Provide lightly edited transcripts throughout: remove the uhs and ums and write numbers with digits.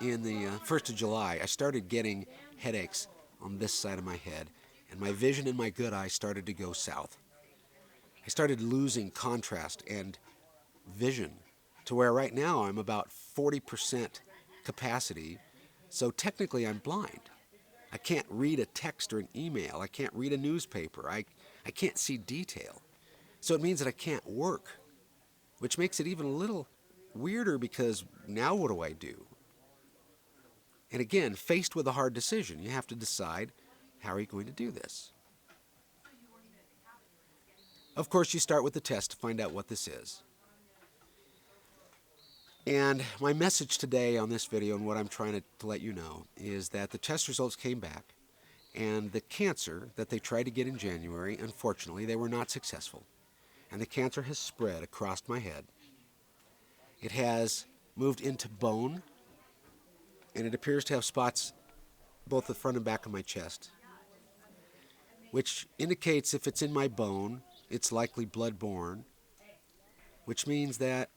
in the 1st of July, I started getting headaches on this side of my head, and my vision in my good eye started to go south. I started losing contrast and vision to where right now I'm about 40% capacity, so technically I'm blind. I can't read a text or an email. I can't read a newspaper. I can't see detail. So it means that I can't work, which makes it even a little weirder because now what do I do? And again, faced with a hard decision, you have to decide, how are you going to do this? Of course, you start with the test to find out what this is. And my message today on this video and what I'm trying to let you know is that the test results came back, and the cancer that they tried to get in January, unfortunately, they were not successful. And the cancer has spread across my head. It has moved into bone, and it appears to have spots both the front and back of my chest, which indicates if it's in my bone, it's likely blood-borne, which means that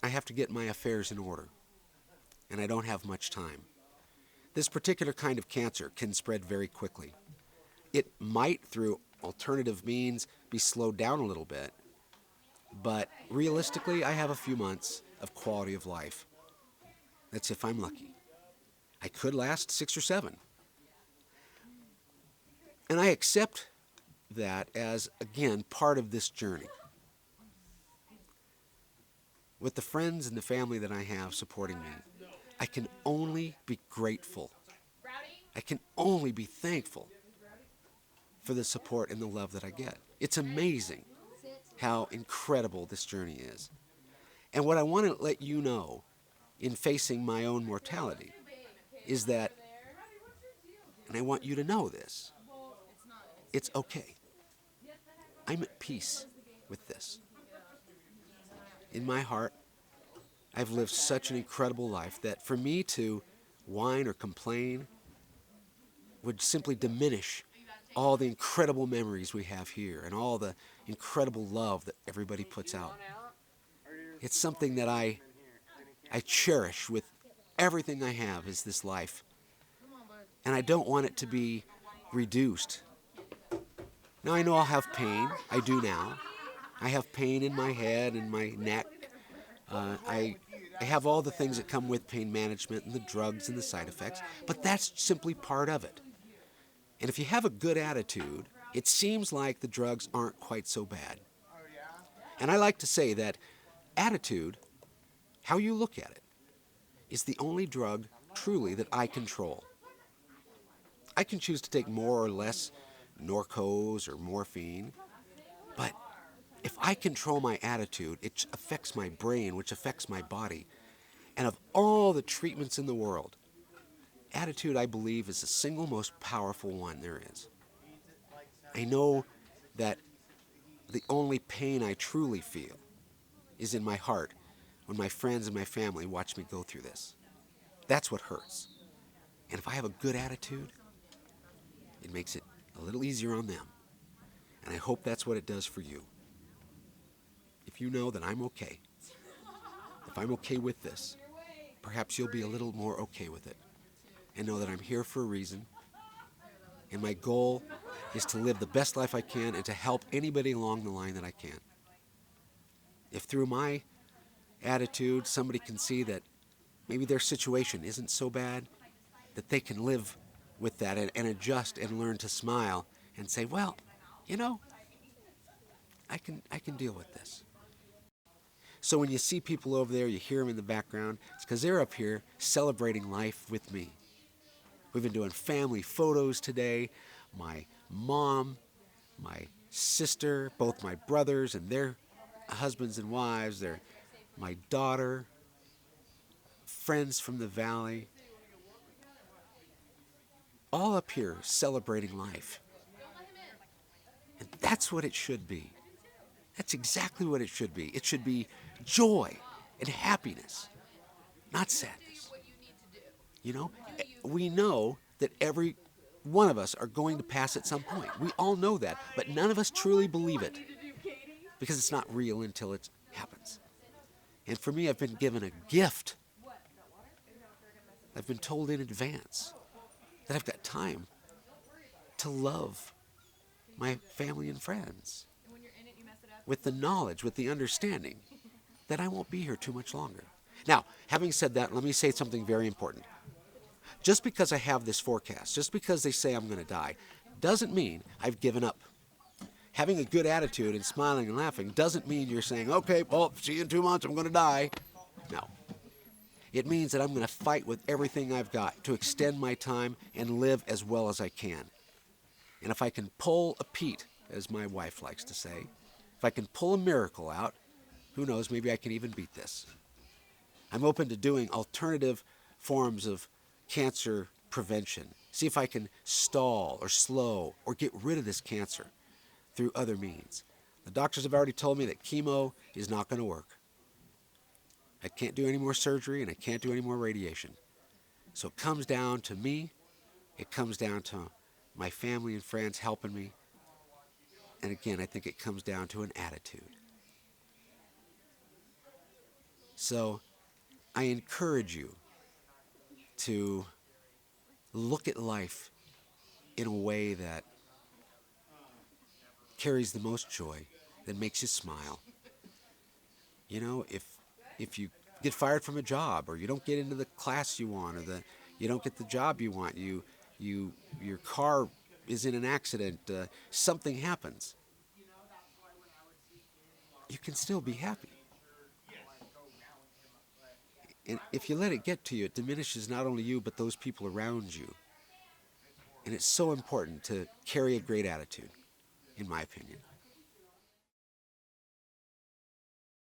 I have to get my affairs in order, and I don't have much time. This particular kind of cancer can spread very quickly. It might, through alternative means, be slowed down a little bit, but realistically, I have a few months of quality of life. That's if I'm lucky. I could last 6 or 7. And I accept that as, again, part of this journey. With the friends and the family that I have supporting me, I can only be grateful. I can only be thankful for the support and the love that I get. It's amazing how incredible this journey is. And what I want to let you know in facing my own mortality is that, and I want you to know this, it's okay. I'm at peace with this. In my heart, I've lived such an incredible life that for me to whine or complain would simply diminish all the incredible memories we have here and all the incredible love that everybody puts out. It's something that I cherish with everything I have is this life. And I don't want it to be reduced. Now I know I'll have pain. I do now. I have pain in my head and my neck. I have all the things that come with pain management and the drugs and the side effects, but that's simply part of it. And if you have a good attitude, it seems like the drugs aren't quite so bad. And I like to say that attitude, how you look at it, is the only drug truly that I control. I can choose to take more or less Norcos or morphine, but if I control my attitude, it affects my brain, which affects my body. And of all the treatments in the world, attitude, I believe, is the single most powerful one there is. I know that the only pain I truly feel is in my heart when my friends and my family watch me go through this. That's what hurts. And if I have a good attitude, it makes it a little easier on them. And I hope that's what it does for you. If you know that I'm okay, if I'm okay with this, perhaps you'll be a little more okay with it. And know that I'm here for a reason. And my goal is to live the best life I can and to help anybody along the line that I can. If through my attitude somebody can see that maybe their situation isn't so bad, that they can live with that and adjust and learn to smile and say, well, you know, I can deal with this. So when you see people over there, you hear them in the background, it's because they're up here celebrating life with me. We've been doing family photos today. My mom, my sister, both my brothers and their husbands and wives, my daughter, friends from the valley, all up here celebrating life. And that's what it should be. That's exactly what it should be. It should be joy and happiness, not sadness. You know, we know that every one of us are going to pass at some point. We all know that, but none of us truly believe it because it's not real until it happens. And for me, I've been given a gift I've been told in advance that I've got time to love my family and friends with the knowledge, with the understanding that I won't be here too much longer. Now, having said that, let me say something very important. Just because I have this forecast, just because they say I'm going to die, doesn't mean I've given up. Having a good attitude and smiling and laughing doesn't mean you're saying, okay, well, see you in 2 months, I'm going to die. No. It means that I'm going to fight with everything I've got to extend my time and live as well as I can. And if I can pull a Pete, as my wife likes to say, if I can pull a miracle out, who knows, maybe I can even beat this. I'm open to doing alternative forms of cancer prevention. See if I can stall or slow or get rid of this cancer through other means. The doctors have already told me that chemo is not going to work. I can't do any more surgery and I can't do any more radiation. So it comes down to me. It comes down to my family and friends helping me. And again, I think it comes down to an attitude. So I encourage you to look at life in a way that carries the most joy, that makes you smile. You know, if you get fired from a job, or you don't get into the class you want, or you don't get the job you want, your car is in an accident, something happens, you can still be happy. And if you let it get to you, it diminishes not only you, but those people around you. And it's so important to carry a great attitude, in my opinion.